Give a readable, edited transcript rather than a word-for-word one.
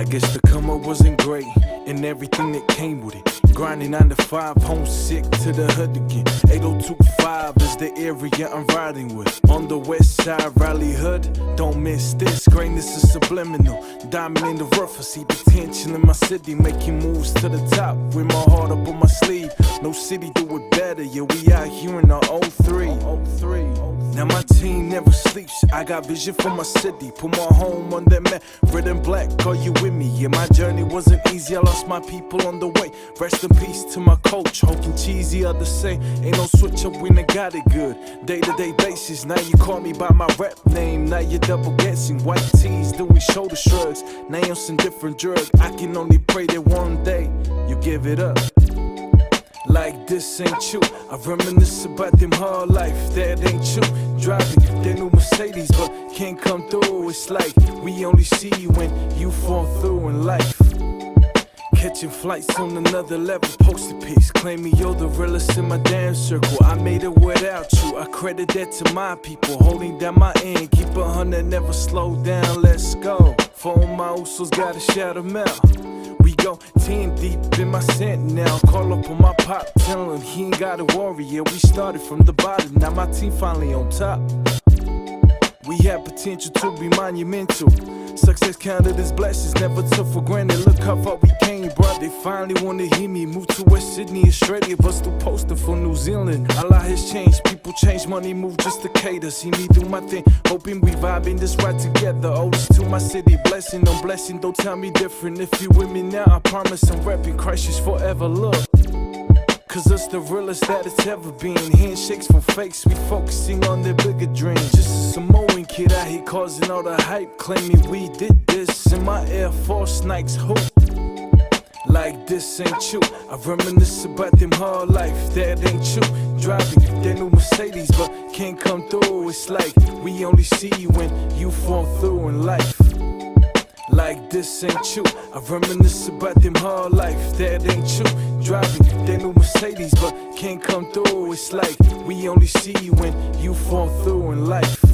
guess the come up wasn't great, and everything that came with it. Grinding 9 to 5, homesick to the hood again. 8025 is the area I'm riding with. On the west side, Raleigh Hood. Don't miss this, greatness is subliminal. Diamond in the rough, I see potential in my city. Making moves to the top with my heart up on my sleeve. No city do it better, yeah, we out here in the 03. Now my team never sleeps, I got vision for my city. Put my home on that map, red and black, are you with me? Yeah, my journey wasn't easy, I lost my people on the way. Rest in peace to my coach, hoping cheesy others say. Ain't no switch up when I got it good. Day-to-day basis, now you call me by my rap name. Now you're double guessing, white tees doing shoulder shrugs. Now I'm some different drug, I can only pray that one day you give it up. Like this ain't you, I reminisce about them hard life, that ain't you. Driving that new Mercedes, but can't come through. It's like we only see you when you fall through in life. Catching flights on another level, posted piece. Claiming you're the realest in my damn circle. I made it without you, I credit that to my people. Holding down my end, keep 100, never slow down, let's go. For all my usos, gotta shout them out. We go 10 deep in my scent now. Call up on my pop, tell him he ain't gotta worry. Yeah, we started from the bottom, now my team finally on top. We have potential to be monumental. Success counted as blessings, never took for granted. Look how far we came, bro. They finally wanna hear me. Move to West Sydney, Australia, but still posting for New Zealand. A lot has changed, people change, money move just to cater. See me do my thing, hoping we vibing this right together. Oldest to my city, blessing on blessing. Don't tell me different. If you with me now, I promise I'm rapping. Christ is forever. Look. Cause it's the realest that it's ever been. Handshakes from fakes, we focusing on their bigger dreams. Just a Samoan kid out here causing all the hype, claiming we did this in my Air Force Nikes hoop. Like this ain't you, I reminisce about them hard life, that ain't you. Driving that new Mercedes, but can't come through. It's like we only see you when you fall through in life. Like this ain't you, I reminisce about them hard life, that ain't you. Driving that new Mercedes, but can't come through. It's like we only see you when you fall through in life.